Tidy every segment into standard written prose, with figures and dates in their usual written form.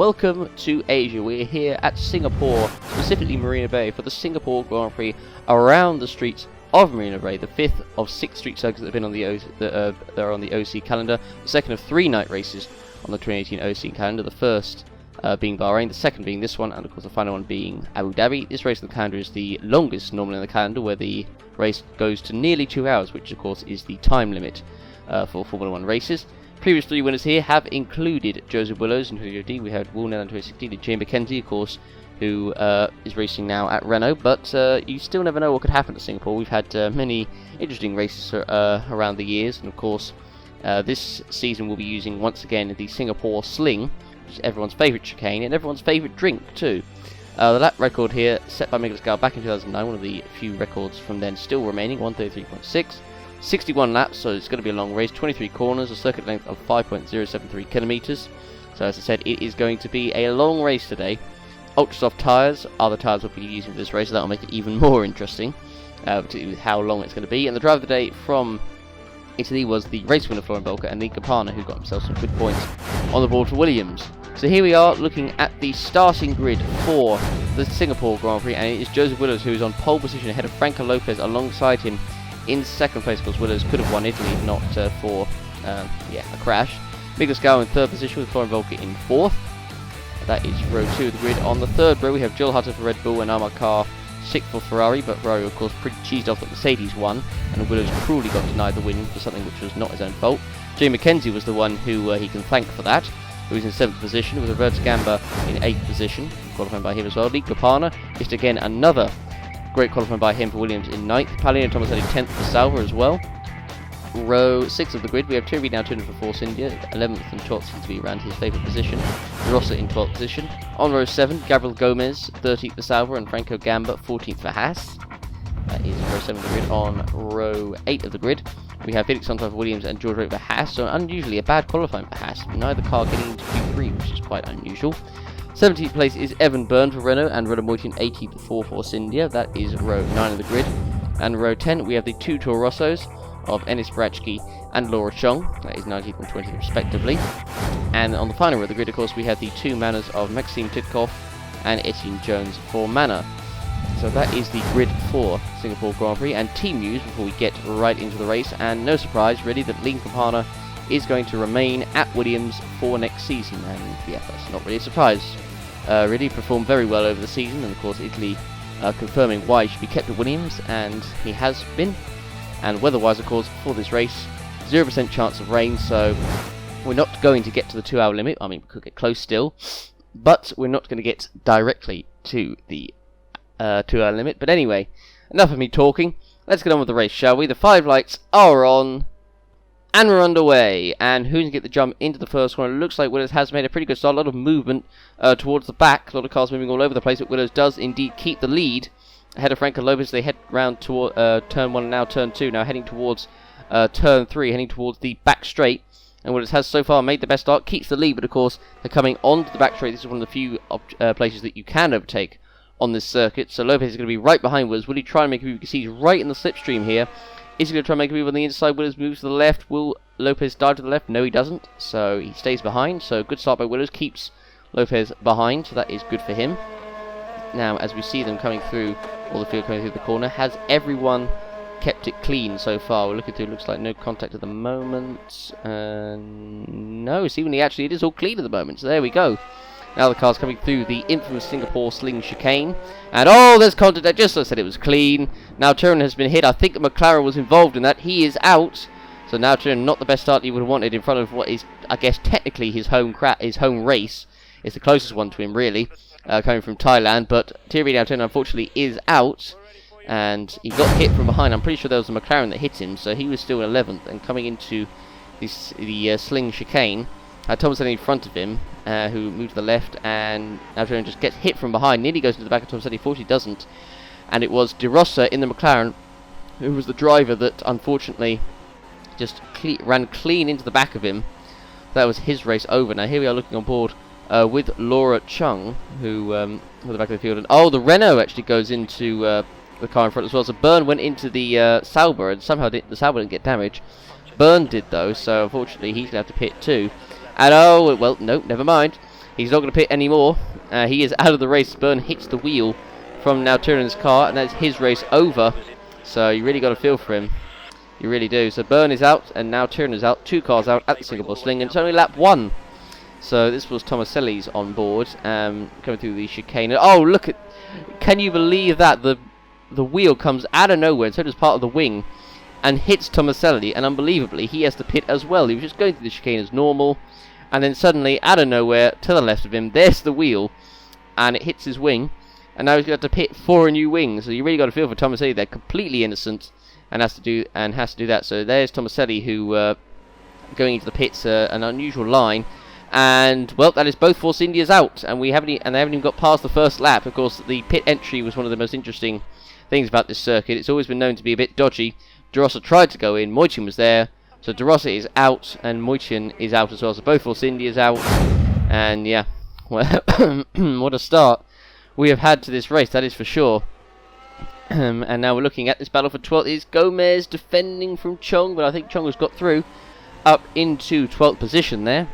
welcome to Asia. We're here at Singapore, specifically Marina Bay, for the Singapore Grand Prix around the streets of Marina Bay, the 5th of 6 street circuits that have been on the that are on the OC calendar, the second of 3 night races on the 2018 OC calendar, the first being Bahrain, the second being this one, and of course the final one being Abu Dhabi. This race on the calendar is the longest normally on the calendar, where the race goes to nearly 2 hours, which of course is the time limit for Formula 1 races. Previous 3 winners here have included Joseph Willows in 2015. We had Woolnell in 2016, and Jay McKenzie, of course, who is racing now at Renault. But you still never know what could happen at Singapore. We've had many interesting races around the years, and of course, this season we'll be using once again the Singapore Sling, which is everyone's favourite chicane and everyone's favourite drink too. The lap record here set by Miguel Scal back in 2009, one of the few records from then still remaining, 133.6. 61 laps, so it's going to be a long race, 23 corners, a circuit length of 5.073 kilometres. So as I said, it is going to be a long race today. Ultra soft tyres are the tyres we'll be using for this race, so that'll make it even more interesting, particularly with how long it's going to be. And the driver of the day from Italy was the race winner Florian Belka and Nick Capana, who got himself some good points on the board for Williams. So here we are looking at the starting grid for the Singapore Grand Prix, and it is Joseph Willows who is on pole position ahead of Franco Lopez alongside him. In second place, because Willows could have won Italy if not for a crash. Miguel Scal in third position with Florian Belka in fourth. That is row 2 of the grid. On the third row, we have Joel Hutter for Red Bull and Amar Carr 6th for Ferrari, but Ferrari, of course, pretty cheesed off that Mercedes won, and Willows cruelly got denied the win for something which was not his own fault. Jay McKenzie was the one who he can thank for that, who is in 7th position, with Roberto Gamba in 8th position, qualifying by him as well. Lee Capana, just again another great qualifying by him for Williams in 9th. Palino Tomaselli 10th for Sauber as well. Row 6 of the grid, we have Thierry now turning for Force India. 11th and 12th seem to be around his favourite position. Rosser in 12th position. On row 7, Gabriel Gomez 13th for Sauber and Franco Gamba 14th for Haas. That is row 7 of the grid. On row 8 of the grid, we have Felix Santana for Williams and George Rowe for Haas. So unusually a bad qualifying for Haas. Neither car getting into Q3, which is quite unusual. 17th place is Evan Byrne for Renault and Renault Moitin 18th for Force India. That is row 9 of the grid. And row 10 we have the 2 Toro Rossos of Enis Barachki and Laura Chong. That is 19th and 20th respectively. And on the final row of the grid, of course, we have the 2 Manas of Maxime Titkoff and Etienne Jones for Mana. So that is the grid for Singapore Grand Prix. And team news before we get right into the race. And no surprise really that Lee Capana is going to remain at Williams for next season, and yeah, that's not really a surprise. Really performed very well over the season, and of course Italy confirming why he should be kept at Williams, and he has been. And weather-wise, of course, for this race, 0% chance of rain, so we're not going to get to the 2 hour limit. I mean, we could get close still, but we're not going to get directly to the 2 hour limit. But anyway, enough of me talking. Let's get on with the race, shall we? The 5 lights are on. And we're underway, and who's going to get the jump into the first one? It looks like Willows has made a pretty good start, a lot of movement towards the back, a lot of cars moving all over the place, but Willows does indeed keep the lead ahead of Franco Lopez. They head round toward turn 1 and now turn 2, now heading towards turn 3, heading towards the back straight, and Willows has so far made the best start, keeps the lead, but of course they're coming onto the back straight. This is one of the few places that you can overtake on this circuit, so Lopez is going to be right behind Willows. Will he try and make a move? You can see he's right in the slipstream here. Is he going to try and make a move on the inside? Willows moves to the left. Will Lopez dive to the left? No, he doesn't. So he stays behind. So good start by Willows. Keeps Lopez behind. So that is good for him. Now, as we see them coming through, all the field coming through the corner, has everyone kept it clean so far? We're looking through. Looks like no contact at the moment. No, seemingly actually it is all clean at the moment. So there we go. Now the car's coming through the infamous Singapore Sling chicane. And oh, there's contact. Just as I said, it was clean. Now Turin has been hit. I think McLaren was involved in that. He is out. So now Turin, not the best start he would have wanted in front of what is, I guess, technically his home race. It's the closest one to him, really, coming from Thailand. But Thierry Turin, unfortunately, is out. And he got hit from behind. I'm pretty sure there was a McLaren that hit him. So he was still 11th. And coming into the Sling chicane, Thomas in front of him, who moved to the left, and now Turin just gets hit from behind, nearly goes into the back of Thomas, fortunately doesn't, and it was De Rossa in the McLaren, who was the driver that unfortunately just ran clean into the back of him. That was his race over. Now here we are looking on board with Laura Chung, who at the back of the field, and oh, the Renault actually goes into the car in front as well, so Byrne went into the Sauber, and somehow the Sauber didn't get damaged. Byrne did though, so unfortunately he's going to have to pit too. And oh, well, no, never mind. He's not going to pit anymore. He is out of the race. Byrne hits the wheel from now Turinen's car, and that's his race over. So you really got to feel for him. You really do. So Byrne is out, and now Turin is out. 2 cars out at the Singapore Sling, and it's only lap 1. So this was Tomaselli's on board, coming through the chicane. Oh, look at! Can you believe that the wheel comes out of nowhere, and so does part of the wing, and hits Tomaselli, and unbelievably he has to pit as well. He was just going through the chicane as normal, and then suddenly out of nowhere to the left of him, there's the wheel, and it hits his wing, and now he's got to pit for a new wing. So you really got to feel for Tomaselli. They're completely innocent, and has to do that. So there's Tomaselli who going into the pits, an unusual line. And well, that is both Force Indias out, and they haven't even got past the first lap. Of course, the pit entry was one of the most interesting things about this circuit. It's always been known to be a bit dodgy. De Rossa tried to go in, Moitin was there, so De Rossa is out, and Moitin is out as well. So both Force Indias out, and yeah, well, what a start we have had to this race, that is for sure. And now we're looking at this battle for 12th. It's Gomez defending from Chong, but I think Chong has got through up into 12th position there.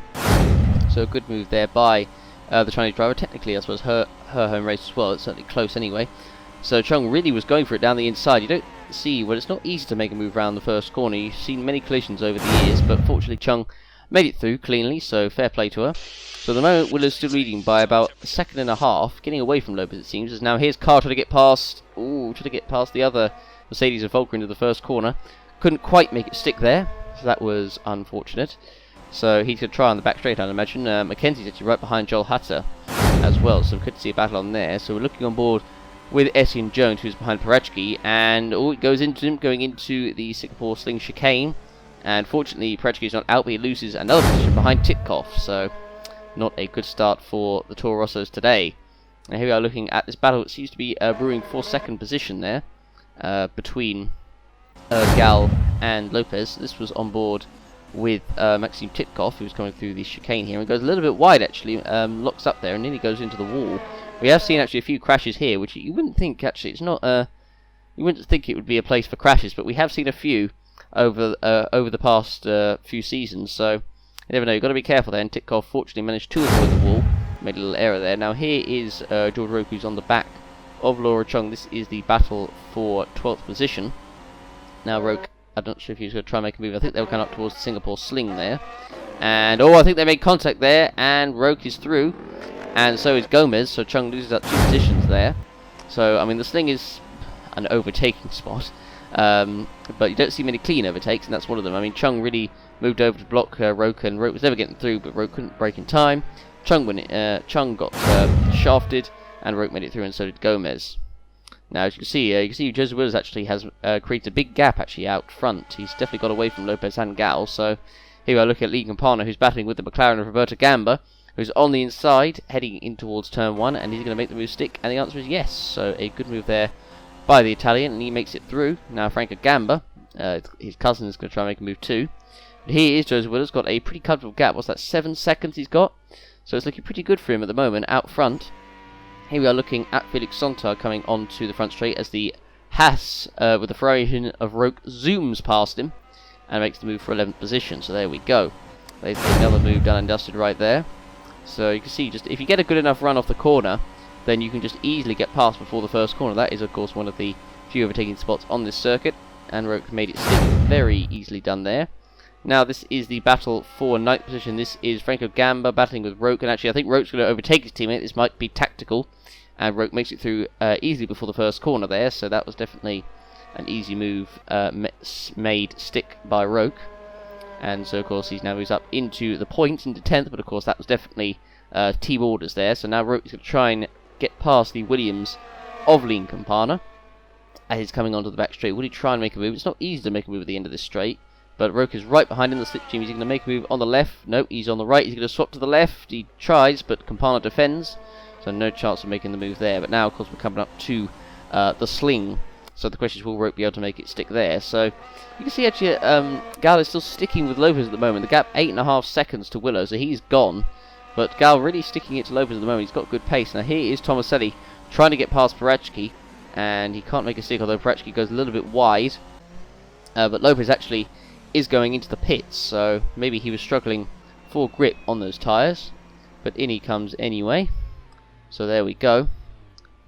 So a good move there by the Chinese driver. Technically, I suppose her home race as well. It's certainly close anyway. So Chung really was going for it down the inside. You don't see, well, it's not easy to make a move around the first corner. You've seen many collisions over the years, but fortunately Chung made it through cleanly, so fair play to her. So at the moment, Willer's still leading by about a second and a half, getting away from Lopez it seems, as now here's Carr trying to get past, the other Mercedes and Volker into the first corner. Couldn't quite make it stick there, so that was unfortunate. So he's going to try on the back straight, I'd imagine. Mackenzie's actually right behind Joel Hutter as well, so we could see a battle on there. So we're looking on board with Etienne Jones, who's behind Parachki, and it goes into him, going into the Singapore Sling chicane. And fortunately, Parachki is not out, but he loses another position behind Titkoff, so not a good start for the Toro Rossos today. Now here we are looking at this battle. It seems to be brewing for second position there, between Gal and Lopez. This was on board with Maxime Titkoff, who's coming through the chicane here, and goes a little bit wide actually, locks up there and nearly goes into the wall. We have seen actually a few crashes here, which you wouldn't think actually, it's not you wouldn't think it would be a place for crashes, but we have seen a few over the past few seasons, so you never know, you've got to be careful there. And Titkoff fortunately managed to avoid the wall, made a little error there. Now here is George Roke, who's on the back of Laura Chung. This is the battle for 12th position. Now Roke, I'm not sure if he's going to try and make a move. I think they were coming up towards the Singapore Sling there. And, I think they made contact there, and Roke is through. And so is Gomez, so Chung loses up 2 positions there. So, I mean, the Sling is an overtaking spot. But you don't see many clean overtakes, and that's one of them. I mean, Chung really moved over to block Roke, and Roke was never getting through, but Roke couldn't break in time. Chung got shafted, and Roke made it through, and so did Gomez. Now, as you can see Joseph Willis actually has created a big gap actually out front. He's definitely got away from Lopez and Gal. So here we are looking at Lee Campana, who's battling with the McLaren of Roberto Gamba, who's on the inside, heading in towards turn 1, and he's going to make the move stick, and the answer is yes. So a good move there by the Italian, and he makes it through. Now Franco Gamba, his cousin, is going to try and make a move too. But here is Joseph Willis, got a pretty comfortable gap. What's that, 7 seconds he's got? So it's looking pretty good for him at the moment, out front. Here we are looking at Felix Sontag coming onto the front straight as the Haas, with the Ferrari of Roke, zooms past him and makes the move for 11th position. So there we go. There's another move done and dusted right there. So you can see, just if you get a good enough run off the corner, then you can just easily get past before the first corner. That is, of course, one of the few overtaking spots on this circuit, and Roke made it stick. Very easily done there. Now this is the battle for 9th position. This is Franco Gamba battling with Roke, and actually I think Roke's going to overtake his teammate. This might be tactical, and Roke makes it through easily before the first corner there, so that was definitely an easy move made stick by Roke. And so of course he's now moves up into the points, into 10th, but of course that was definitely team orders there. So now Roke is going to try and get past the Williams of Lean Campana as he's coming onto the back straight. Will he try and make a move? It's not easy to make a move at the end of this straight, but Roke is right behind him, the slipstream. He's going to make a move on the left. No, he's on the right. He's going to swap to the left. He tries, but Campana defends, so no chance of making the move there. But now, of course, we're coming up to the Sling, so the question is, will Roke be able to make it stick there? So you can see actually Gal is still sticking with Lopez at the moment. The gap 8.5 seconds to Willow, so he's gone. But Gal really sticking it to Lopez at the moment. He's got good pace. Now here is Tomaselli trying to get past Parachki, and he can't make a stick, although Parachki goes a little bit wide. But Lopez actually is going into the pits, so maybe he was struggling for grip on those tyres. but in he comes anyway. So there we go.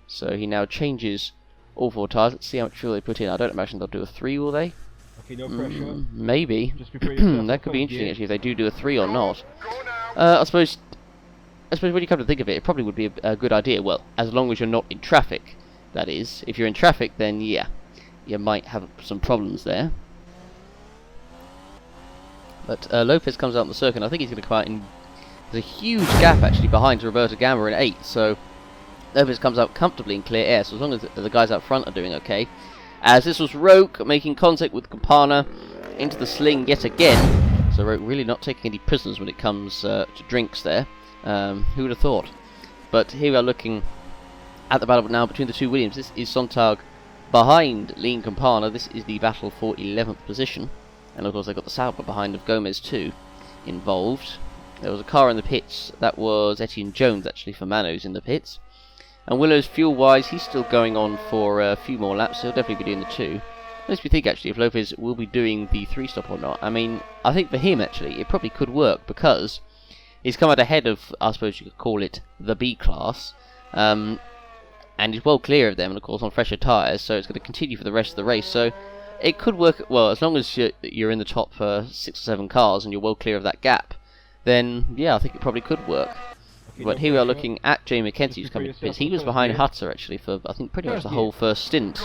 So he now changes all 4 tyres. Let's see how much fuel they put in. I don't imagine they'll do a 3, will they? Okay, no pressure. Maybe. That could be interesting actually if they do a 3 or not. I suppose when you come to think of it, it probably would be a good idea. Well, as long as you're not in traffic, that is. If you're in traffic, then yeah, you might have some problems there. But Lopez comes out on the circuit, and I think he's going to come out in... There's a huge gap actually behind Roberto Gamma in 8, so Lopez comes out comfortably in clear air, so as long as the guys out front are doing okay. As this was Roke making contact with Campana into the sling yet again, so Roke really not taking any prisoners when it comes to drinks there. Who would have thought? But here we are looking at the battle now between the 2 Williams. This is Sontag behind Lean Campana. This is the battle for 11th position. And of course they've got the Sauber behind of Gomez too involved. There was a car in the pits. That was Etienne Jones actually for Manos in the pits. And Willow's fuel-wise, he's still going on for a few more laps. So he'll definitely be doing the 2. Makes me think actually if Lopez will be doing the 3-stop or not. I mean, I think for him actually it probably could work because he's come out ahead of, I suppose you could call it, the B class. And he's well clear of them and of course on fresher tyres. So it's going to continue for the rest of the race. So it could work well as long as you're in the top 6 or 7 cars and you're well clear of that gap. Then yeah, I think it probably could work. But here we are looking at Jay McKenzie who's coming to pits. He was behind Hutter actually for I think pretty much the whole first stint.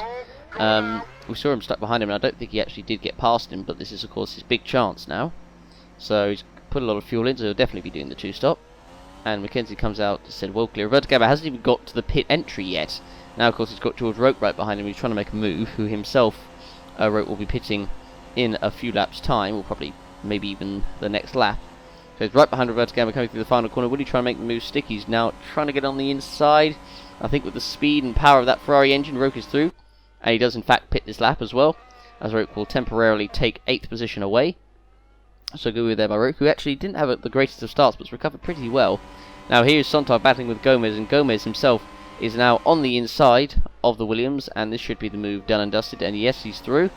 We saw him stuck behind him and I don't think he actually did get past him, but this is of course his big chance now. So he's put a lot of fuel in, so he'll definitely be doing the 2-stop. And McKenzie comes out and said well clear. Roberto Gamma hasn't even got to the pit entry yet. Now of course he's got George Roke right behind him. He's trying to make a move, who himself Roke will be pitting in a few laps time, or probably maybe even the next lap. So he's right behind Roberto Gamma coming through the final corner. Will he try and make the move stick? He's now trying to get on the inside. I think with the speed and power of that Ferrari engine, Roke is through. And he does in fact pit this lap as well, as Roke will temporarily take 8th position away. So good there by Roke, who actually didn't have the greatest of starts, but recovered pretty well. Now here's Sontag battling with Gomez, and Gomez himself is now on the inside of the Williams, and this should be the move done and dusted. And yes, he's through,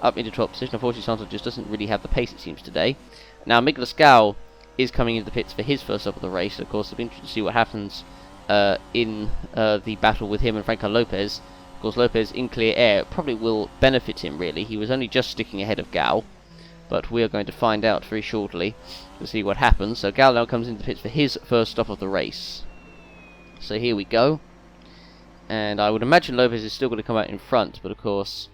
up into 12th position. Unfortunately, Sontag just doesn't really have the pace, it seems, today. Now Miguel Scow is coming into the pits for his first stop of the race. Of course, it'll be interesting to see what happens in the battle with him and Franco Lopez. Of course, Lopez in clear air probably will benefit him, really. He was only just sticking ahead of Gal, but we are going to find out very shortly to see what happens. So Gal now comes into the pits for his first stop of the race. So here we go. And I would imagine Lopez is still going to come out in front, but of course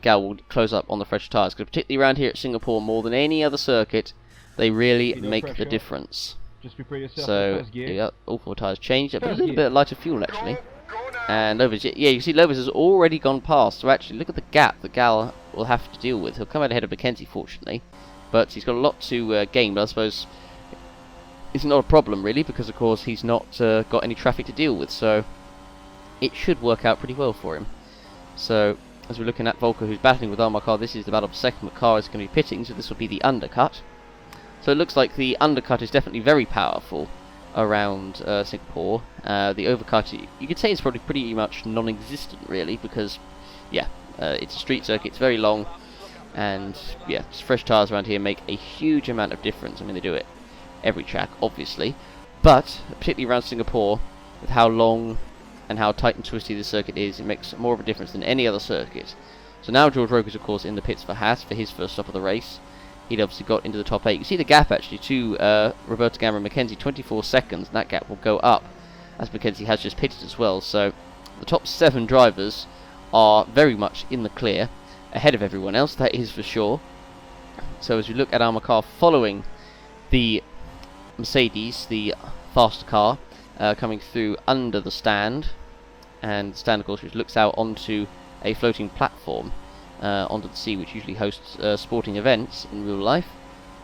Gal will close up on the fresh tyres, because particularly around here at Singapore, more than any other circuit, they really make the difference. Just prepare yourself so yeah, all 4 tyres changed. A little bit lighter fuel actually. And Lopez, yeah, you can see Lopez has already gone past. So actually, look at the gap that Gal will have to deal with. He'll come out ahead of McKenzie, fortunately, but he's got a lot to gain. But I suppose it's not a problem really, because of course he's not got any traffic to deal with. So it should work out pretty well for him. So as we're looking at Volker, who's battling with Armakar, this is the battle for second. McCar is going to be pitting, so this will be the undercut. So it looks like the undercut is definitely very powerful around Singapore. The overcut, you could say, is probably pretty much non-existent really, because yeah, it's a street circuit, it's very long, and yeah, fresh tyres around here make a huge amount of difference. I mean, they do it every track obviously, but particularly around Singapore, with how long and how tight and twisty the circuit is, it makes more of a difference than any other circuit. So now George Roke is of course in the pits for Haas for his first stop of the race. He'd obviously got into the top 8. You can see the gap actually to Roberto Gamma and McKenzie, 24 seconds, and that gap will go up as McKenzie has just pitted as well. So the top 7 drivers are very much in the clear, ahead of everyone else, that is for sure. So as we look at Armakar following the Mercedes, the faster car, coming through under the stand, and the stand of course which looks out onto a floating platform onto the sea, which usually hosts sporting events in real life.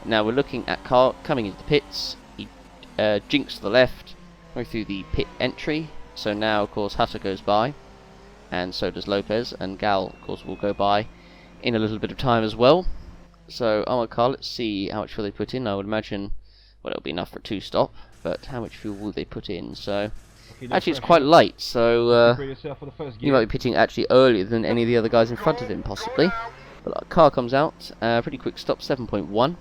Now we're looking at car coming into the pits. He jinks to the left, going through the pit entry. So now of course Hutter goes by, and so does Lopez, and Gal of course will go by in a little bit of time as well. So Armakar, let's see how much fuel they put in. I would imagine, well, it'll be enough for a 2-stop, but how much fuel will they put in? So actually it's quite light, so he might be pitting actually earlier than any of the other guys in front of him possibly. But the car comes out, pretty quick stop, 7.1.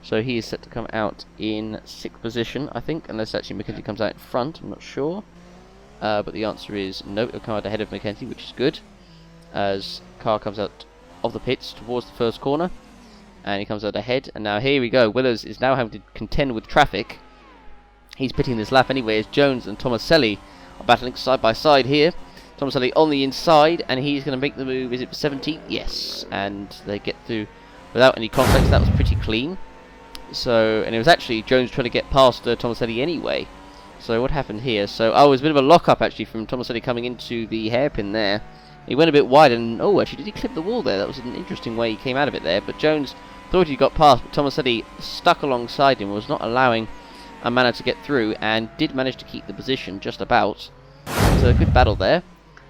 So he is set to come out in 6th position, I think, unless actually McKenzie comes out in front, I'm not sure. But the answer is no, he'll come out ahead of McKenzie, which is good. As car comes out of the pits towards the first corner, and he comes out ahead, and now here we go. Willows is now having to contend with traffic. He's pitting this lap anyway, as Jones and Tomaselli are battling side by side here. Tomaselli on the inside, and he's going to make the move. Is it for 17th? Yes, and they get through without any conflicts. That was pretty clean. So, and it was actually Jones trying to get past Tomaselli anyway. So what happened here? So, it was a bit of a lock-up actually from Tomaselli coming into the hairpin there. He went a bit wide, and oh, actually, did he clip the wall there? That was an interesting way he came out of it there. But Jones thought he got past, but Tomaselli stuck alongside him, was not allowing a manner to get through, and did manage to keep the position just about. So, a good battle there.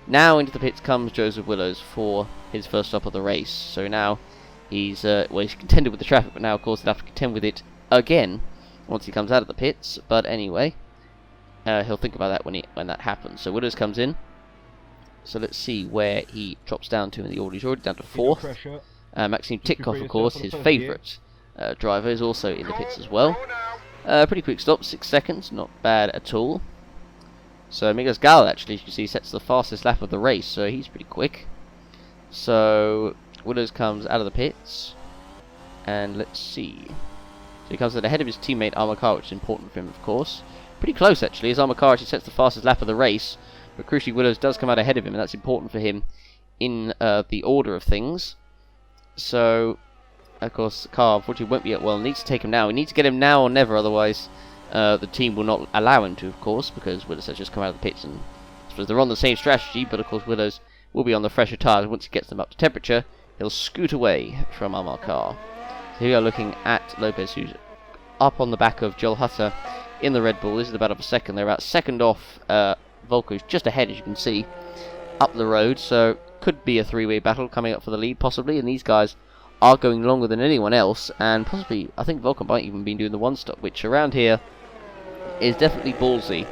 Now into the pits comes Joseph Willows for his first stop of the race. So now he's he's contended with the traffic, but now of course he'll have to contend with it again once he comes out of the pits. But anyway, he'll think about that when that happens. So Willows comes in. So let's see where he drops down to in the order. He's already down to 4th. Maxime Titkoff, of course, his favourite driver, is also in the pits as well. Pretty quick stop, 6 seconds, not bad at all. So Miguel Gal, actually, as you can see, sets the fastest lap of the race, so he's pretty quick. So Willows comes out of the pits, and let's see. So he comes out ahead of his teammate Armakar, which is important for him, of course. Pretty close, actually, as Armakar actually sets the fastest lap of the race, but crucially Willows does come out ahead of him, and that's important for him in the order of things. So, of course, the car unfortunately won't be at well. Needs to take him now. We need to get him now or never, otherwise the team will not allow him to, of course, because Willows has just come out of the pits, and I suppose they're on the same strategy, but of course Willows will be on the fresher tyres. Once he gets them up to temperature, he'll scoot away from Armakar. So here we are looking at Lopez, who's up on the back of Joel Hutter in the Red Bull. This is about of a second. They're about second off Volko's just ahead, as you can see, up the road, so could be a three-way battle coming up for the lead, possibly, and these guys are going longer than anyone else, and possibly, I think Volko might even be doing the one-stop, which around here is definitely ballsy,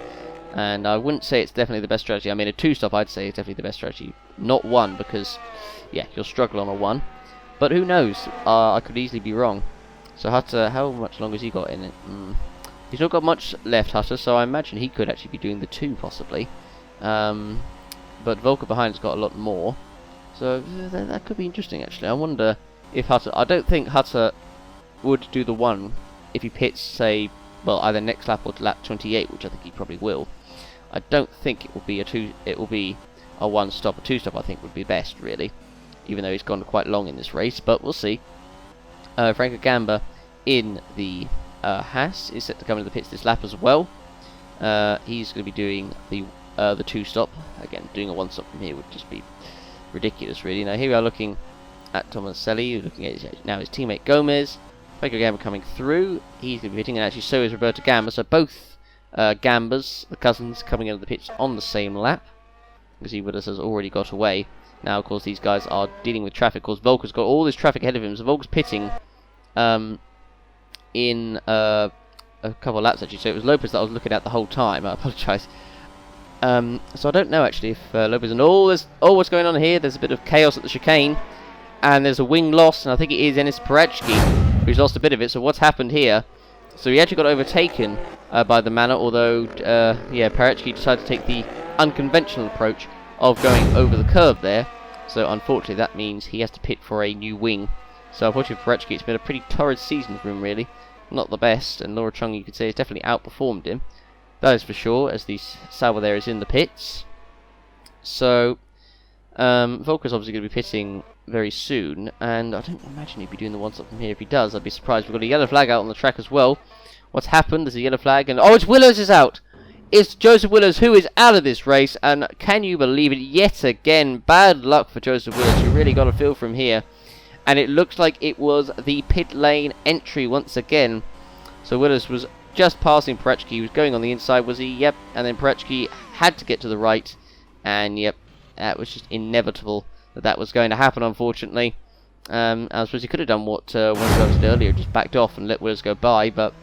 and I wouldn't say it's definitely the best strategy. I mean, a two-stop I'd say is definitely the best strategy, not one, because, yeah, you'll struggle on a one, but who knows, I could easily be wrong. So Hutter, how much longer has he got in it? He's not got much left, Hutter, so I imagine he could actually be doing the two, possibly, but Volko behind's got a lot more, so that could be interesting, actually. I wonder if Hutter, I don't think Hutter would do the one if he pits, say, well, either next lap or to lap 28, which I think he probably will. I don't think it will be a two. It will be a one-stop. A two-stop, I think, would be best, really, even though he's gone quite long in this race. But we'll see. Franco Gamba in the Haas is set to come into the pits this lap as well. He's going to be doing the two-stop. Again, doing a one-stop from here would just be ridiculous, really. Now here we are looking at Tomaselli, looking at now his teammate Gomez. Franco Gamba coming through. He's going to be hitting, and actually so is Roberto Gamba. So both Gambas, the cousins, coming into the pitch on the same lap. You see Willis has already got away. Now, of course, these guys are dealing with traffic. Of course, Volker's got all this traffic ahead of him. So Volker's pitting in a couple of laps, actually. So it was Lopez that I was looking at the whole time. I apologise. So I don't know, actually, if Lopez... And what's going on here? There's a bit of chaos at the chicane. And there's a wing loss, and I think it is Enis Parachki who's lost a bit of it. So what's happened here? So he actually got overtaken by the Manor, although, Parachki decided to take the unconventional approach of going over the curb there. So unfortunately, that means he has to pit for a new wing. So unfortunately for Parachki, it's been a pretty torrid season for him, really. Not the best, and Laura Chung, you could say, has definitely outperformed him. That is for sure, as the Sauber there is in the pits. So, Volker's obviously going to be pitting very soon, and I don't imagine he'd be doing the one-stop from here. If he does, I'd be surprised. We've got a yellow flag out on the track as well. What's happened? There's a yellow flag, and oh, it's Willows is out! It's Joseph Willows who is out of this race, and can you believe it? Yet again, bad luck for Joseph Willows. You really got a feel from here, and it looks like it was the pit lane entry once again. So Willows was just passing Parachki. He was going on the inside, was he? Yep. And then Parachki had to get to the right, and yep, that was just inevitable that was going to happen, unfortunately. I suppose he could have done what one of us did earlier, just backed off and let Willows go by, but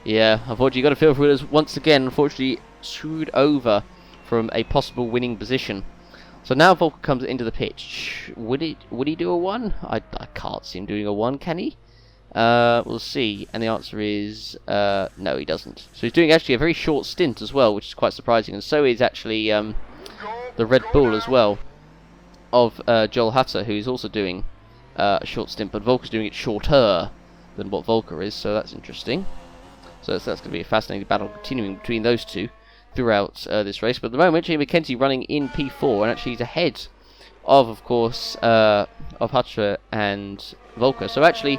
yeah, unfortunately you got to feel for Willows once again, unfortunately screwed over from a possible winning position. So now Volker comes into the pitch. Would he do a one? I can't see him doing a one, can he? We'll see. And the answer is no, he doesn't. So he's doing actually a very short stint as well, which is quite surprising. And so is actually the Red Bull as well of Joel Hutter, who's also doing a short stint, but Volker's doing it shorter than what Volker is, so that's interesting. So that's going to be a fascinating battle continuing between those two throughout this race. But at the moment, Jamie McKenzie running in P4, and actually he's ahead of course, of Hutter and Volker. So actually,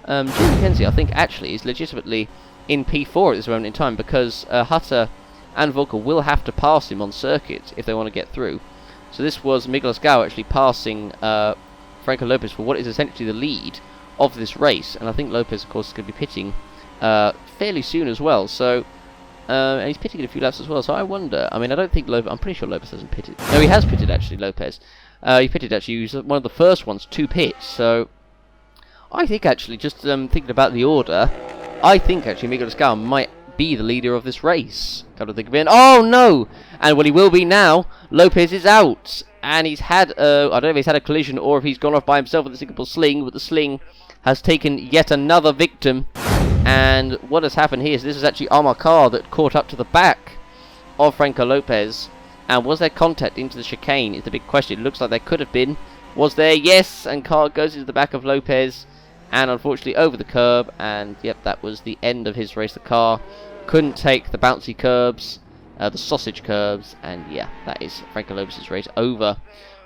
Jamie McKenzie, I think, actually is legitimately in P4 at this moment in time, because Hutter and Volker will have to pass him on circuit if they want to get through. So this was Miguel Asgao actually passing Franco Lopez for what is essentially the lead of this race, and I think Lopez, of course, is going to be pitting fairly soon as well. So, and he's pitting in a few laps as well. So I wonder. I mean, I don't think Lopez. I'm pretty sure Lopez hasn't pitted. No, he has pitted actually. Lopez. He pitted actually. He was one of the first ones to pit. So I think actually, just thinking about the order, I think actually Miguel Asgao might be the leader of this race. Come to think of it. Oh no! And well, he will be now. Lopez is out, and he's had I don't know if he's had a collision or if he's gone off by himself with the Singapore sling, but the sling has taken yet another victim. And what has happened here is this is actually Amar Khan that caught up to the back of Franco Lopez. And was there contact into the chicane is the big question. It looks like there could have been. Was there? Yes, and Khan goes into the back of Lopez, and unfortunately over the curb, and yep, that was the end of his race. The car couldn't take the bouncy curbs, the sausage curbs, and yeah, that is Franco Lopez's race over.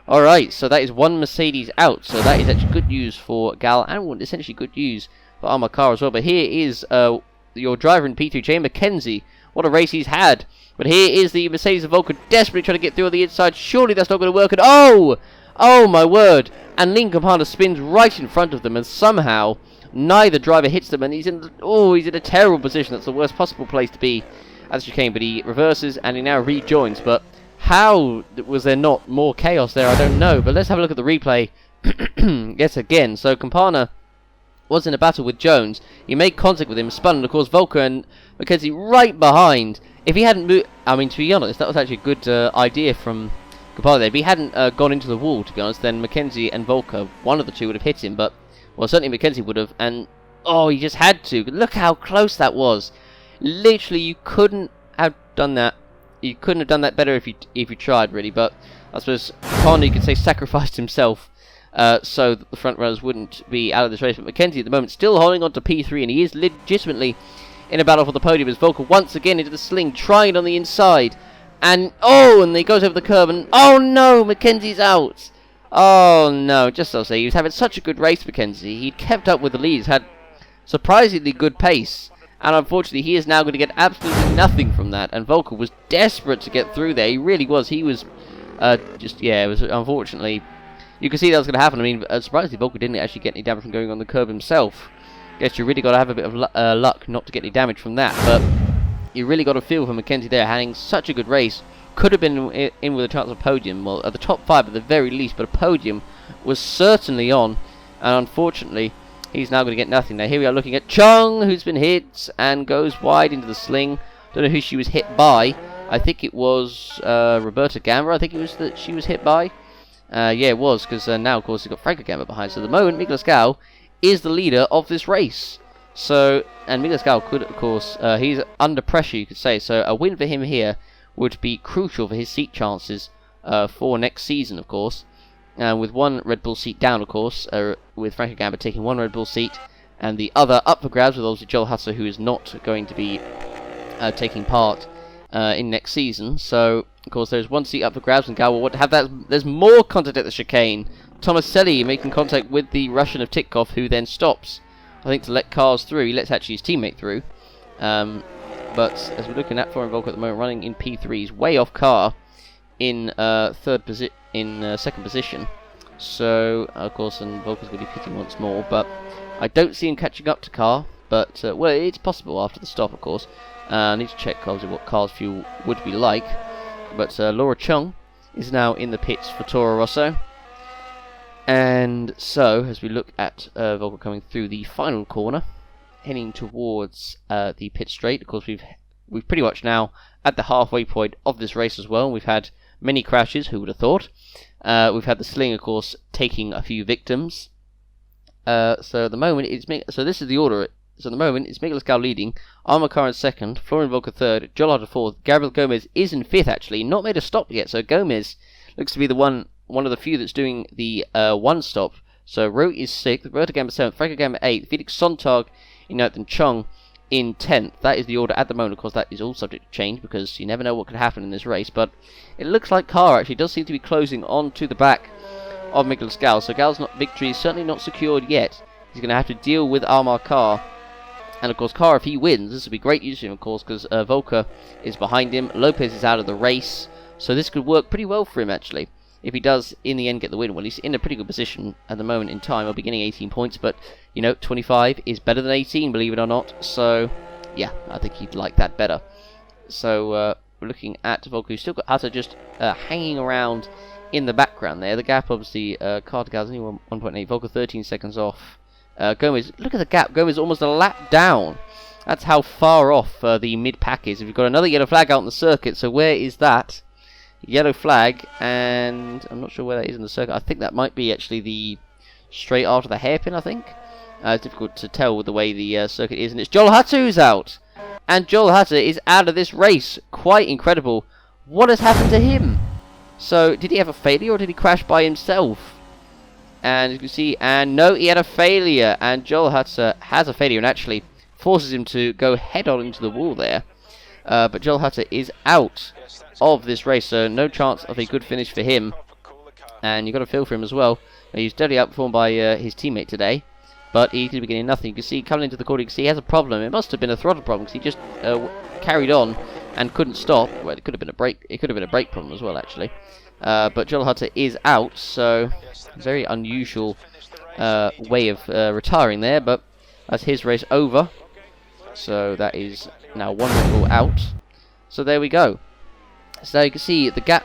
Alright, so that is one Mercedes out, so that is actually good news for Gal, and essentially good news for Amar Khan as well. But here is your driver in P3, Jamie McKenzie. What a race he's had. But here is the Mercedes of Volker desperately trying to get through on the inside. Surely that's not going to work. And oh my word. And Lincoln Commander spins right in front of them, and somehow neither driver hits them, and he's in a terrible position. That's the worst possible place to be as chicane, but he reverses and he now rejoins. But how was there not more chaos there? I don't know. But let's have a look at the replay yet again. So Campana was in a battle with Jones. He made contact with him, spun, and of course Volker and McKenzie right behind. If he hadn't moved, I mean, to be honest, that was actually a good idea from Campana there. If he hadn't gone into the wall, to be honest, then McKenzie and Volker, one of the two would have hit him, but, well, certainly McKenzie would have, and, oh, he just had to. Look how close that was. Literally, you couldn't have done that. You couldn't have done that better if you tried, really, but I suppose Campana, you could say, sacrificed himself so that the front runners wouldn't be out of this race. But McKenzie at the moment still holding on to P3, and he is legitimately in a battle for the podium as Volker once again into the sling, trying it on the inside. And he goes over the curb, and oh no, McKenzie's out. Oh no, just so I'll say, he was having such a good race, McKenzie. He'd kept up with the leads, had surprisingly good pace, and unfortunately he is now going to get absolutely nothing from that. And Volker was desperate to get through there. He really was. He was it was unfortunately. You can see that was going to happen. I mean, surprisingly, Volker didn't actually get any damage from going on the curb himself. Guess you really got to have a bit of luck not to get any damage from that. But you really got to feel for McKenzie there, having such a good race. Could have been in with a chance of a podium. Well, at the top 5 at the very least, but a podium was certainly on. And unfortunately, he's now going to get nothing. Now here we are looking at Chung, who's been hit and goes wide into the sling. Don't know who she was hit by. I think it was Roberta Gamba. I think it was that she was hit by. Yeah, it was, because now, of course, you've got Franco Gamba behind. So at the moment, Miguel Asgao is the leader of this race. So, and Miguel Asgao could, of course, he's under pressure, you could say. So a win for him here would be crucial for his seat chances for next season, of course. With one Red Bull seat down, of course, with Franco Gamba taking one Red Bull seat, and the other up for grabs with obviously Joel Hutter, who is not going to be taking part in next season. So, of course, there's one seat up for grabs, and Gal will want to have that. There's more contact at the chicane. Tomaselli making contact with the Russian of Titkov, who then stops, I think, to let cars through. He lets actually his teammate through. But as we're looking at Florian Volker at the moment, running in P3, he's way off car in second position. So, of course, and Volker's going to be pitting once more. But I don't see him catching up to Car. But, well, it's possible after the stop, of course. I need to check what Car's fuel would be like. But Laura Chung is now in the pits for Toro Rosso. And so, as we look at Volker coming through the final corner, heading towards the pit straight, of course, we've pretty much now at the halfway point of this race as well. We've had many crashes, who would have thought. We've had the sling, of course, taking a few victims. So at the moment, so this is the order. So at the moment, it's Miguel Gal leading, Armor Car in second, Florian Volker third, Joel Harter fourth, Gabriel Gomez is in fifth actually, not made a stop yet. So Gomez looks to be the one of the few that's doing the one stop. So Rowe is sixth, Roberto Gamba seventh, Franco Gamba eighth, Felix Sontag in ninth, and Chung in 10th. That is the order at the moment. Of course, that is all subject to change because you never know what could happen in this race. But it looks like Carr actually does seem to be closing on to the back of Miguel Gal. So Gal's victory is certainly not secured yet. He's going to have to deal with Amar Carr. And of course, Carr, if he wins, this will be great news for him, of course, because Volker is behind him. Lopez is out of the race. So this could work pretty well for him, actually. If he does, in the end, get the win. Well, he's in a pretty good position at the moment in time. I'll be getting 18 points, but, you know, 25 is better than 18, believe it or not. So, yeah, I think he'd like that better. So, we're looking at Volker, who's still got Hatter just hanging around in the background there. The gap, obviously, Carr to Gal's only 1.8. Volker 13 seconds off. Gomez, look at the gap. Gomez almost a lap down. That's how far off the mid-pack is. We've got another yellow flag out on the circuit, so where is that? Yellow flag, and I'm not sure where that is in the circuit. I think that might be actually the straight after the hairpin, I think. It's difficult to tell with the way the circuit is, and it's Joel Hutter who's out. And Joel Hutter is out of this race. Quite incredible. What has happened to him? So, did he have a failure, or did he crash by himself? And as you can see, and no, he had a failure, and Joel Hutter has a failure, and actually forces him to go head-on into the wall there. But Joel Hutter is out of this race, so no chance of a good finish for him. And you've got to feel for him as well. He's definitely outperformed by his teammate today, but he's going to be getting nothing. You can see coming into the corner, you can see he has a problem. It must have been a throttle problem because he just carried on and couldn't stop. Well, it could have been a brake. It could have been a brake problem as well, actually. But Joel Hutter is out, so very unusual way of retiring there. But that's his race over. So that is now one vehicle out. So there we go. So you can see the gap,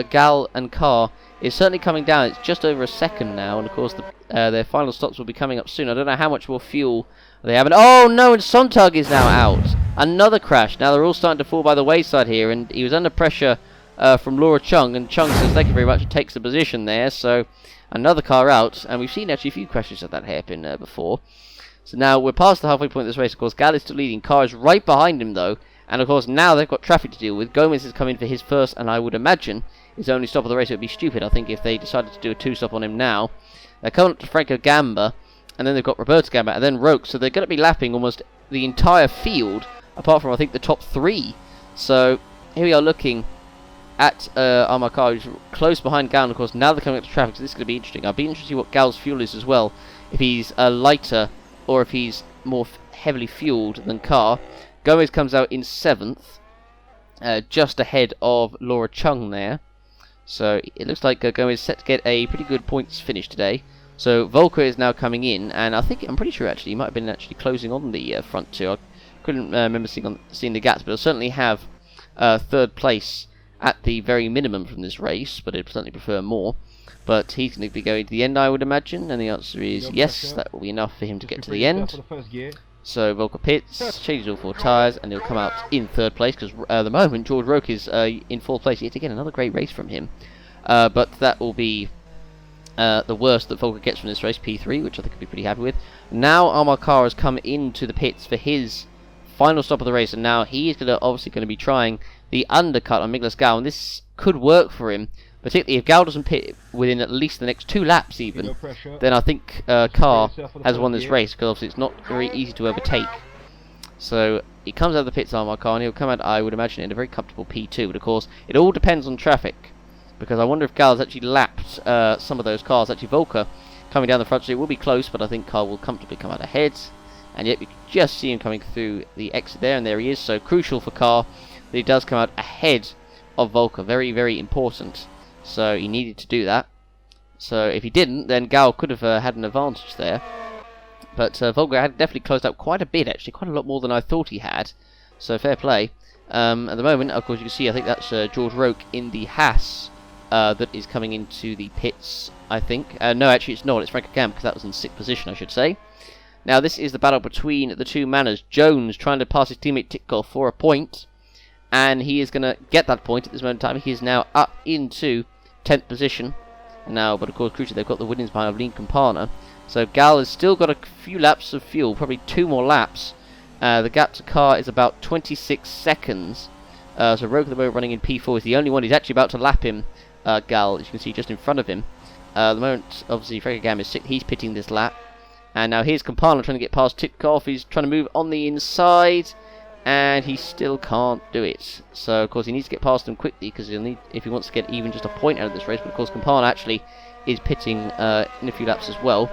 Gal and Carr is certainly coming down. It's just over a second now, and of course their final stops will be coming up soon. I don't know how much more fuel they have. And oh no, and Sontag is now out. Another crash. Now they're all starting to fall by the wayside here, and he was under pressure from Laura Chung, and Chung says thank you very much and takes the position there. So another car out, and we've seen actually a few crashes at that hairpin before. So now we're past the halfway point of this race. Of course, Gal is still leading. Carr is right behind him though. And of course now they've got traffic to deal with. Gomez has come in for his first, and I would imagine his only stop of the race. It would be stupid, I think, if they decided to do a two-stop on him now. They're coming up to Franco Gamba, and then they've got Roberto Gamba, and then Roque. So they're going to be lapping almost the entire field, apart from, I think, the top three. So here we are looking at Amar Carr, who's close behind Gal. And of course, now they're coming up to traffic, so this is going to be interesting. I'll be interested to see what Gal's fuel is as well, if he's lighter or if he's more heavily fueled than Carr. Gomez comes out in 7th, just ahead of Laura Chung there. So it looks like Gomez is set to get a pretty good points finish today. So Volker is now coming in, and I'm pretty sure actually he might have been actually closing on the front two. I couldn't remember seeing the gaps, but he'll certainly have third place at the very minimum from this race, but I'd certainly prefer more. But he's going to be going to the end, I would imagine, and the answer is yes, that will be enough for him to get to the end. So Volker pits, changes all 4 tyres, and he'll come out in 3rd place, because at the moment George Roque is in 4th place. Yet again, another great race from him. But that will be the worst that Volker gets from this race, P3, which I think he'll be pretty happy with. Now Amar Carr has come into the pits for his final stop of the race, and now he is obviously going to be trying the undercut on Miguel Gal, and this could work for him. Particularly if Gal doesn't pit within at least the next 2 laps even, then I think Carr has won this race, because obviously it's not very easy to overtake. So he comes out of the pits, Amar Carr, and he'll come out, I would imagine, in a very comfortable P2. But of course, it all depends on traffic, because I wonder if Gal has actually lapped some of those cars. Actually, Volker coming down the front, so it will be close, but I think Carr will comfortably come out ahead. And yet we can just see him coming through the exit there, and there he is. So crucial for Carr that he does come out ahead of Volker. Very, very important. So he needed to do that. So if he didn't, then Gal could have had an advantage there. But Volker had definitely closed out quite a bit, actually. Quite a lot more than I thought he had. So fair play. At the moment, of course, you can see, I think that's George Roque in the Haas that is coming into the pits, I think. No, actually it's not. It's Franco Gamba, because that was in 6th position, I should say. Now this is the battle between the two Manners. Jones trying to pass his teammate Titkoff for a point. And he is going to get that point at this moment in time. He is now up into 10th position now, but of course crucially they've got the winnings behind of Lincoln Parner. So Gal has still got a few laps of fuel, probably 2 more laps. The gap to Car is about 26 seconds. So Rogue at the moment running in P4 is the only one. He's actually about to lap him, Gal, as you can see just in front of him. At the moment, obviously, Frank Gam is he's pitting this lap. And now here's Campana trying to get past Titkoff. He's trying to move on the inside. And he still can't do it. So, of course, he needs to get past him quickly because he'll need, if he wants to get even just a point out of this race. But, of course, Campana actually is pitting in a few laps as well.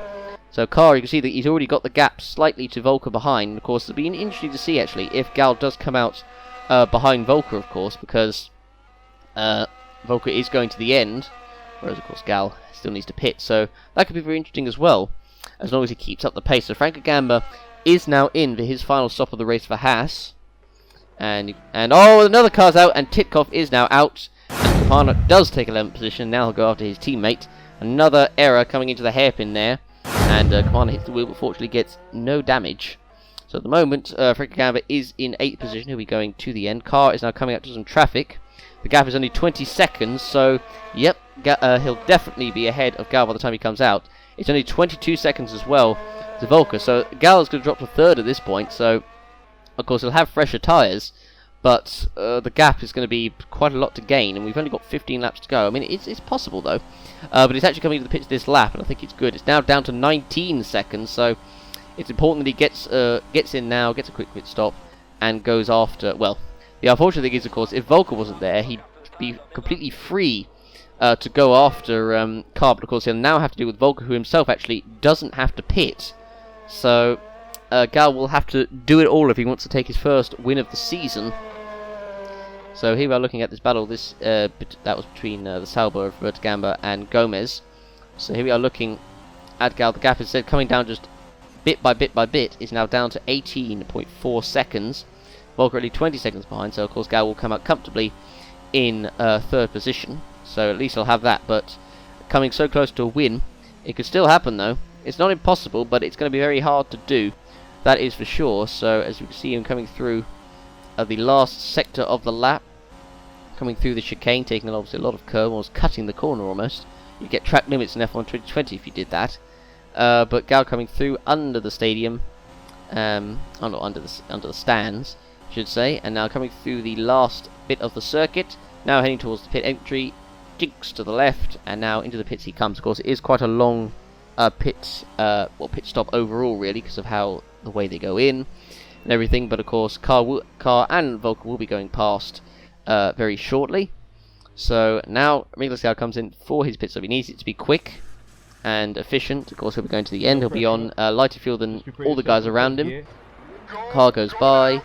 So, Car, you can see that he's already got the gap slightly to Volker behind. And, of course, it'll be interesting to see, actually, if Gal does come out behind Volker, of course, because Volker is going to the end. Whereas, of course, Gal still needs to pit. So, that could be very interesting as well, as long as he keeps up the pace. So, Frank Gamba is now in for his final stop of the race for Haas. And oh, another car's out, and Titkoff is now out. And Campana does take 11th position. Now he'll go after his teammate. Another error coming into the hairpin there. And Campana hits the wheel, but fortunately gets no damage. So at the moment, Frank Gamba is in 8th position. He'll be going to the end. Car is now coming up to some traffic. The gap is only 20 seconds, so yep, he'll definitely be ahead of Gal by the time he comes out. It's only 22 seconds as well to Volker, so Gal is going to drop to 3rd at this point, so of course he'll have fresher tyres, but the gap is going to be quite a lot to gain, and we've only got 15 laps to go. I mean, it's possible though, but it's actually coming to the pits this lap, and I think it's good. It's now down to 19 seconds, so it's important that he gets in now, gets a quick pit stop, and goes after, well, the unfortunate thing is, of course, if Volker wasn't there, he'd be completely free to go after Car, but of course he'll now have to deal with Volker, who himself actually doesn't have to pit. So Gal will have to do it all if he wants to take his first win of the season. So here we are looking at this battle. This that was between the Sauber of Roberto Gamba and Gomez. So here we are looking at Gal. The gap is coming down just bit by bit. Is now down to 18.4 seconds. Volker only 20 seconds behind. So of course Gal will come out comfortably in 3rd position. So at least he'll have that. But coming so close to a win, it could still happen though. It's not impossible, but it's going to be very hard to do. That is for sure. So as you can see him coming through the last sector of the lap, coming through the chicane, taking obviously a lot of curve, almost cutting the corner almost. You get track limits in F1 2020 if you did that. But Gal coming through under the stadium, oh no, under the stands, I should say, and now coming through the last bit of the circuit. Now heading towards the pit entry, jinx to the left, and now into the pits he comes. Of course, it is quite a long pit stop overall, really, because of how the way they go in and everything. But of course, Car and Volker will be going past very shortly. So now Ringless Gal comes in for his pit stop. He needs it to be quick and efficient. Of course, he'll be going to the end. He'll be on lighter fuel than all the guys around him. Car goes by,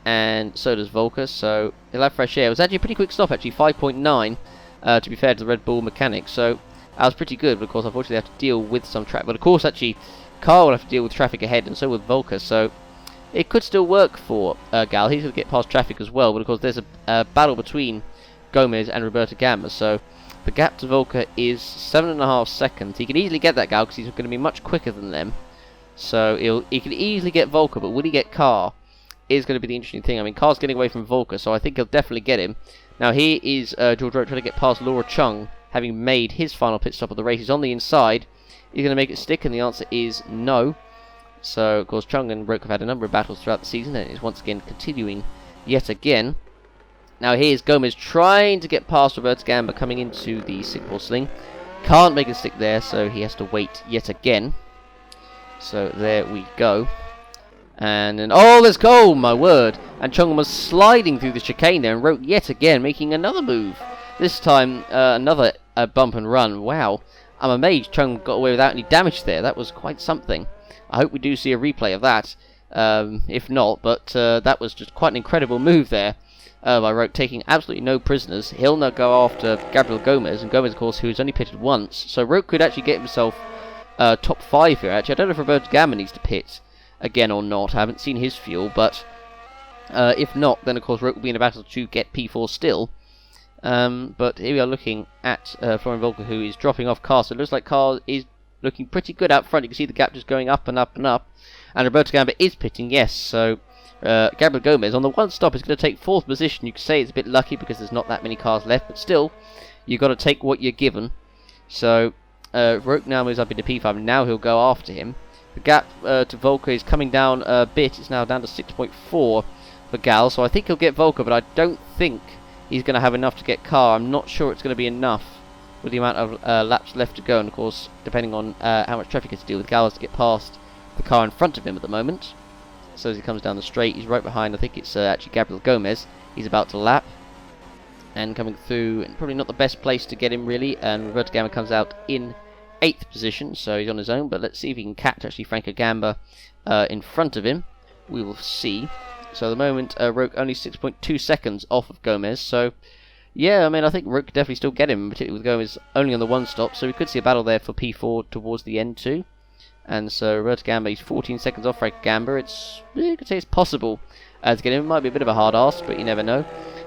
and so does Volker. So he'll have fresh air. It was actually a pretty quick stop, actually 5.9. To be fair to the Red Bull mechanics. So that was pretty good, but of course unfortunately they have to deal with some traffic. But of course actually Car will have to deal with traffic ahead, and so will Volker, so it could still work for Gal. He's going to get past traffic as well, but of course there's a battle between Gomez and Roberto Gamba, so the gap to Volker is 7.5 seconds. He can easily get that, Gal, because he's going to be much quicker than them. So he can easily get Volker, but will he get Car is going to be the interesting thing. I mean, Car's getting away from Volker, so I think he'll definitely get him. Now here is George Roach trying to get past Laura Chung, having made his final pit stop of the race. He's on the inside. He's going to make it stick, and the answer is no. So, of course, Chung and Roach have had a number of battles throughout the season, and it's once again continuing yet again. Now here's Gomez trying to get past Roberto Gamba coming into the Singapore sling. Can't make it stick there, so he has to wait yet again. So there we go. And then, oh, let's go, my word. And Chung was sliding through the chicane there, and Roach yet again making another move. This time, another bump and run. Wow. I'm amazed Chung got away without any damage there. That was quite something. I hope we do see a replay of that. If not, but that was just quite an incredible move there by Roach, taking absolutely no prisoners. He'll now go after Gabriel Gomez, and Gomez, of course, who's only pitted once. So Roach could actually get himself top 5 here, actually. I don't know if Roberto Gamba needs to pit again or not. I haven't seen his fuel, but if not, then of course Roach will be in a battle to get P4 still. But here we are looking at Florian Volker, who is dropping off Car. So it looks like Car is looking pretty good out front. You can see the gap just going up and up and up. And Roberto Gamba is pitting, yes. So Gabriel Gomez on the one stop is going to take 4th position. You could say it's a bit lucky because there's not that many cars left, but still, you've got to take what you're given. So Roke now moves up into P5, and now he'll go after him. The gap to Volker is coming down a bit. It's now down to 6.4 for Gal, so I think he'll get Volker, but I don't think he's going to have enough to get Car. I'm not sure it's going to be enough with the amount of laps left to go, and of course, depending on how much traffic he has to deal with, Gal has to get past the car in front of him at the moment. So as he comes down the straight, he's right behind, I think it's actually Gabriel Gomez. He's about to lap, and coming through, and probably not the best place to get him really, and Roberto Gamba comes out in 8th position, so he's on his own, but let's see if he can catch actually Franco Gamba in front of him. We will see. So at the moment, Roke only 6.2 seconds off of Gomez, so yeah, I mean, I think Roke could definitely still get him, particularly with Gomez only on the one stop, so we could see a battle there for P4 towards the end too. And so Roberto Gamba, he's 14 seconds off Franco Gamba. You could say it's possible to get him. It might be a bit of a hard ask, but you never know.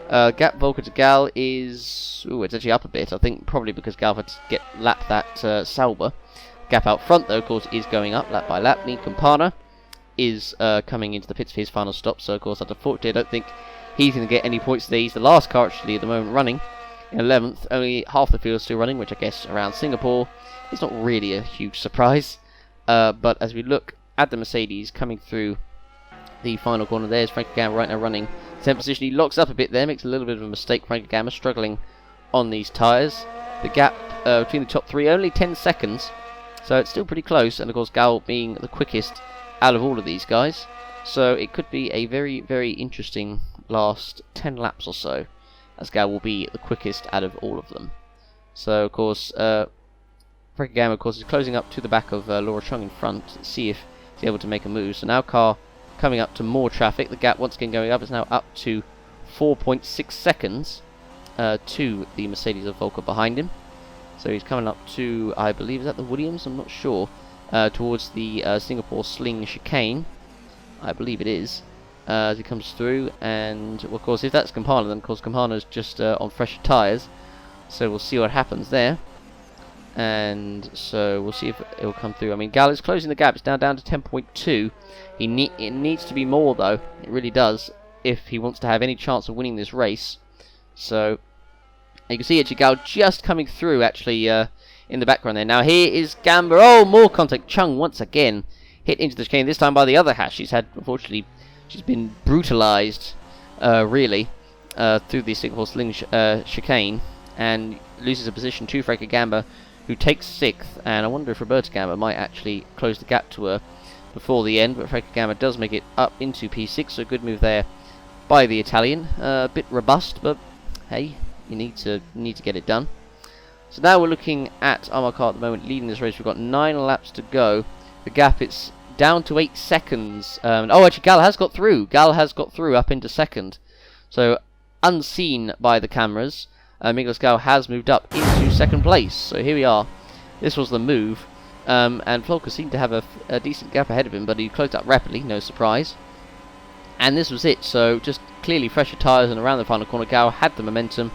Gap Volker to Gal is... Ooh, it's actually up a bit. I think probably because Gal had to lap that Sauber. Gap out front, though, of course, is going up lap by lap. Nick Campana is coming into the pits for his final stop. So, of course, unfortunately, I don't think he's going to get any points today. He's the last car, actually, at the moment, running. In 11th, only half the field still running, which I guess around Singapore is not really a huge surprise. But as we look at the Mercedes coming through the final corner, there's Franco Gamba right now running 10th position. He locks up a bit there, makes a little bit of a mistake. Franco Gamba struggling on these tyres. The gap between the top three, only 10 seconds, so it's still pretty close. And of course, Gal being the quickest out of all of these guys, so it could be a very, very interesting last 10 laps or so, as Gal will be the quickest out of all of them. So of course, Franco Gamba, of course, is closing up to the back of Laura Chung in front to see if he's able to make a move. So now car coming up to more traffic. The gap once again going up. It's now up to 4.6 seconds to the Mercedes of Volker behind him. So he's coming up to, I believe, is that the Williams? I'm not sure. Towards the Singapore Sling chicane. I believe it is. As he comes through. And, well, of course, if that's Campana, then of course Campana's just on fresher tyres. So we'll see what happens there. And so we'll see if it'll come through. I mean, Gal is closing the gap. It's now down to 10.2. It needs to be more, though. It really does, if he wants to have any chance of winning this race. So you can see actually Gal just coming through actually in the background there. Now here is Gamba. Oh, more contact. Chung once again hit into the chicane. This time by the other hash. Unfortunately, she's been brutalized really through the Singapore Sling chicane, and loses a position to Franco Gamba, who takes 6th, and I wonder if Roberto Gamba might actually close the gap to her before the end, but Franco Gamba does make it up into P6, so a good move there by the Italian. A bit robust, but hey, you need to get it done. So now we're looking at Amar Khan at the moment leading this race. We've got 9 laps to go. The gap, it's down to 8 seconds. Oh, actually, Gal has got through. Gal has got through up into 2nd. So, unseen by the cameras, Miguel Gal has moved up into 2nd place. So here we are. This was the move. And Volker seemed to have a decent gap ahead of him, but he closed up rapidly, no surprise. And this was it. So just clearly fresher tyres, and around the final corner, Gal had the momentum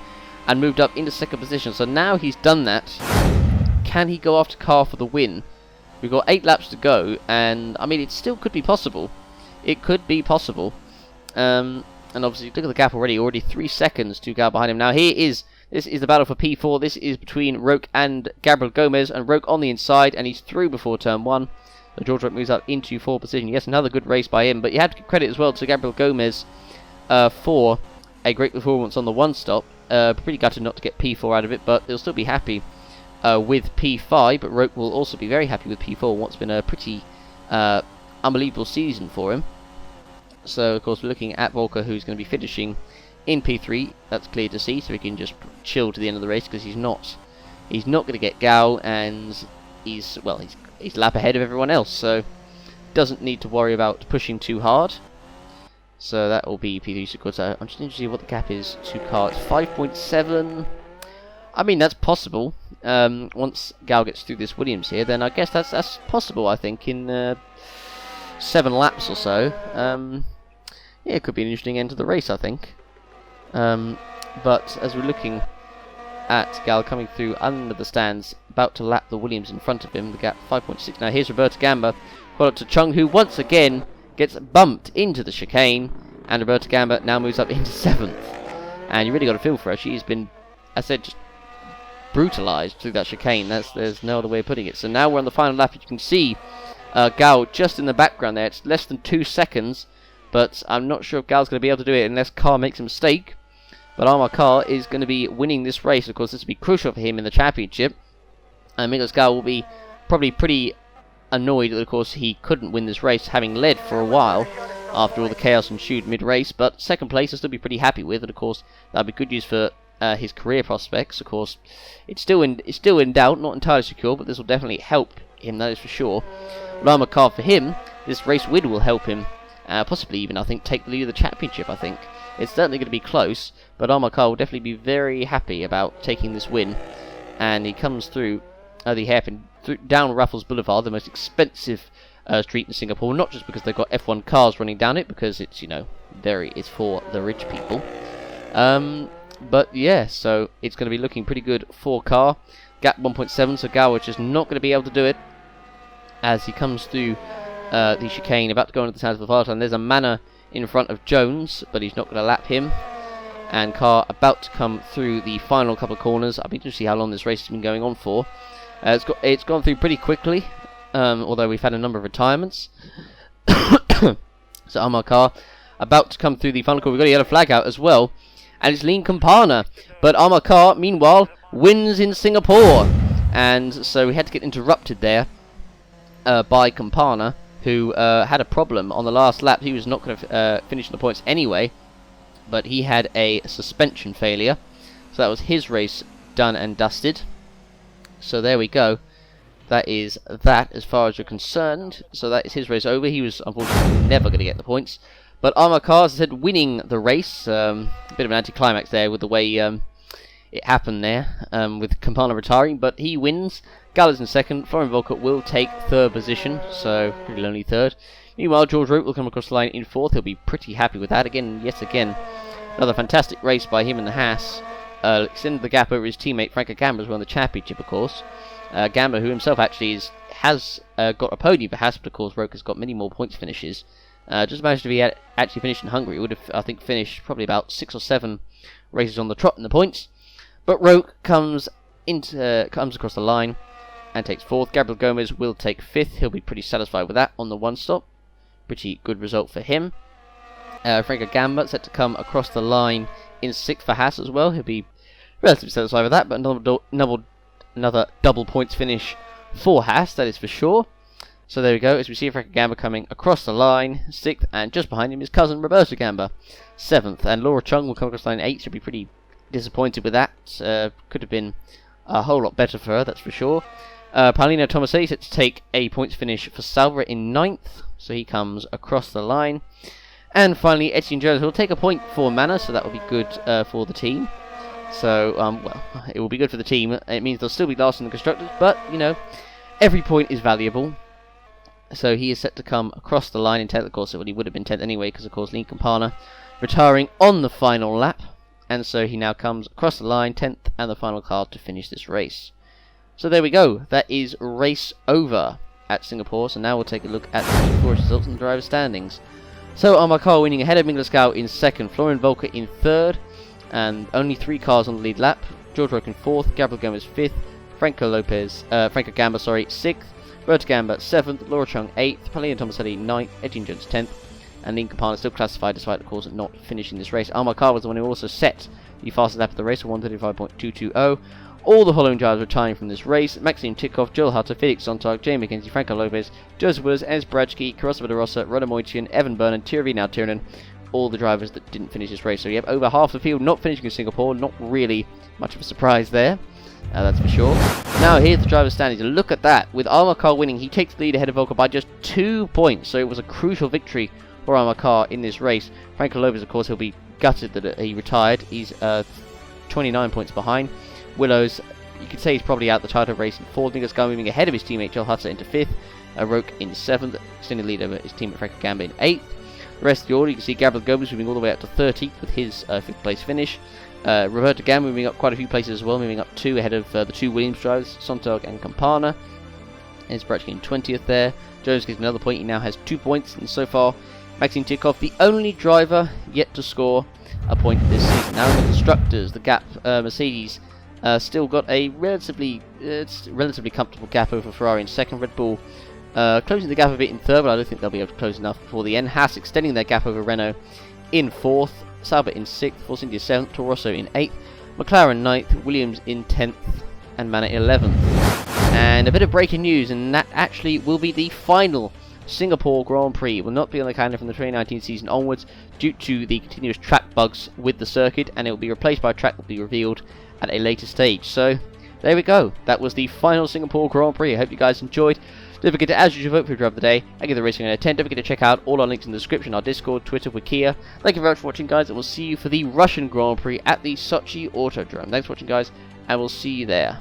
and moved up into 2nd position. So now he's done that, can he go after Car for the win? We've got 8 laps to go, and I mean, it still could be possible. It could be possible. And obviously, look at the gap already 3 seconds to Gal behind him. Now this is the battle for P4. This is between Roke and Gabriel Gomez, and Roke on the inside, and he's through before turn 1. So George Roke moves up into 4th position. Yes, another good race by him, but you have to give credit as well to Gabriel Gomez for a great performance on the one stop. Pretty gutted not to get P4 out of it, but they'll still be happy with P5, but Roke will also be very happy with P4. What's been a pretty unbelievable season for him. So, of course, we're looking at Volker, who's going to be finishing in P3. That's clear to see, so he can just chill to the end of the race, because he's not going to get Gal, and he's lap ahead of everyone else, so doesn't need to worry about pushing too hard. So that will be P3. So, of course, I'm just interested to see what the gap is to Car. It's 5.7. I mean, that's possible. Once Gal gets through this Williams here, then I guess that's possible, I think, in 7 laps or so. Yeah, it could be an interesting end to the race, I think. But as we're looking at Gal coming through under the stands, about to lap the Williams in front of him, the gap 5.6. Now here's Roberto Gamba, followed up to Chung, who once again gets bumped into the chicane, and Roberto Gamba now moves up into 7th. And you really got to feel for her. She's been, I said, just brutalized through that chicane. There's no other way of putting it. So now we're on the final lap. You can see Gal just in the background there. It's less than 2 seconds, but I'm not sure if Gal's going to be able to do it unless Carr makes a mistake. But Armar Carr is going to be winning this race. Of course, this will be crucial for him in the championship. And Miklas Gal will be probably pretty annoyed that, of course, he couldn't win this race, having led for a while after all the chaos ensued mid-race. But second place, I'll still be pretty happy with. And, of course, that'll be good news for his career prospects. Of course, it's still in doubt, not entirely secure, but this will definitely help him, that is for sure. But Armar Carr, for him, this race win will help him, possibly even, I think, take the lead of the championship, I think. It's certainly going to be close, but Armar Carr will definitely be very happy about taking this win. And he comes through the hairpin, down Raffles Boulevard, the most expensive street in Singapore, not just because they've got F1 cars running down it, because it's, it's for the rich people. But yeah, so it's going to be looking pretty good for Carr. Gap 1.7, so Gal is just not going to be able to do it as he comes through the chicane, about to go into the centre of the far line. There's a Manor in front of Jones, but he's not going to lap him. And Carr about to come through the final couple of corners. I'll be interested to see how long this race has been going on for. It's gone through pretty quickly, although we've had a number of retirements. So Armar Carr about to come through the final corner. We've got a yellow flag out as well, and it's Lean Campana. But Armar Carr, meanwhile, wins in Singapore, and so we had to get interrupted there by Campana, who had a problem on the last lap. He was not going to finish in the points anyway, but he had a suspension failure, so that was his race done and dusted. So there we go. That is that as far as you're concerned. So that is his race over. He was unfortunately never going to get the points. But Armar Carr, as I said, winning the race. A bit of an anticlimax there with the way it happened there, with Campana retiring. But he wins. Gal is in second. Florian Volkert will take third position, so pretty lonely third. Meanwhile, George Root will come across the line in fourth. He'll be pretty happy with that. Yet again, another fantastic race by him in the Haas. Extended the gap over his teammate Franco Gamba as well in the championship, of course. Gamba, who himself actually has got a podium for Haas, but of course Roke has got many more points finishes. Just managed to be actually finished in Hungary. He would have, I think, finished probably about 6 or 7 races on the trot in the points. But Roke comes across the line and takes fourth. Gabriel Gomez will take fifth. He'll be pretty satisfied with that on the one stop. Pretty good result for him. Franco Gamba set to come across the line in sixth for Haas as well. He'll be relatively satisfied with that, but another double points finish for Haas, that is for sure. So there we go, as we see Franco Gamba coming across the line, sixth, and just behind him his cousin Roberto Gamba, seventh. And Laura Chung will come across the line eighth. She'll be pretty disappointed with that. Could have been a whole lot better for her, that's for sure. Paulino Tomasei set to take a points finish for Salva in ninth, so he comes across the line. And finally, Etienne Jones will take a point for Manor, so that will be good for the team. So, well, it will be good for the team. It means they'll still be last in the constructors, but, every point is valuable. So he is set to come across the line in 10th. Of course, he would have been 10th anyway, because, of course, Lean Campana retiring on the final lap. And so he now comes across the line, 10th, and the final car to finish this race. So there we go. That is race over at Singapore. So now we'll take a look at the GP4 results and the driver standings. So Armar Carr winning ahead of Miklas Gal in second, Florian Volker in third, and only 3 cars on the lead lap. George Roke in fourth, Gabriel Gomez fifth, Franco Gamba, sixth, Roberto Gamba seventh, Laura Chung 8th, Paulino Tomaselli 9th, Etienne Jones 10th, and Lean Campana still classified despite, of course, not finishing this race. Armar Carr was the one who also set the fastest lap of the race, 1:35.220. All the following drivers retiring from this race: Maxime Tikoff, Joel Hutter, Felix Sontag, Jamie McKenzie, Franco Lopez, Joseph Willis, Enes Bradski, Karosa de Rosa, Rona Moitian, Evan Burnham, Thierry Tiernan, all the drivers that didn't finish this race. So you have over half the field not finishing in Singapore. Not really much of a surprise there, that's for sure. Now here's the driver's standings. Look at that. With Armar Carr winning, he takes the lead ahead of Volker by just 2 points. So it was a crucial victory for Armar Carr in this race. Franco Lopez, of course, he'll be gutted that he retired. He's 29 points behind. Willows, you could say he's probably out the title race in fourth. Miklas Gal moving ahead of his teammate Joel Hutter into fifth. Roke in seventh, extending lead over his teammate Franco Gamba in eighth. The rest of the order, you can see Gabriel Gomez moving all the way up to 30th with his 5th place finish. Roberto Gamba moving up quite a few places as well, moving up 2 ahead of the 2 Williams drivers, Sontag and Campana. And Brachke in 20th there. Jones gets another point, he now has 2 points, and so far Maxime Tikoff, the only driver yet to score a point this season. Now in the constructors, the gap Mercedes Still got a relatively comfortable gap over Ferrari in second. Red Bull closing the gap a bit in third, but I don't think they'll be able to close enough before the end. Haas extending their gap over Renault in fourth. Sauber in sixth. Force India seventh. Toro Rosso in eighth. McLaren ninth. Williams in 10th. And Manor 11th. And a bit of breaking news, and that actually will be the final Singapore Grand Prix. It will not be on the calendar from the 2019 season onwards due to the continuous track bugs with the circuit, and it will be replaced by a track that will be revealed at a later stage. So there we go. That was the final Singapore Grand Prix. I hope you guys enjoyed. Don't forget to, as usual, vote for your driver of the day and give the racing an 10. Don't forget to check out all our links in the description, our Discord, Twitter, Wikia. Thank you very much for watching, guys, and we'll see you for the Russian Grand Prix at the Sochi Autodrome. Thanks for watching, guys, and we'll see you there.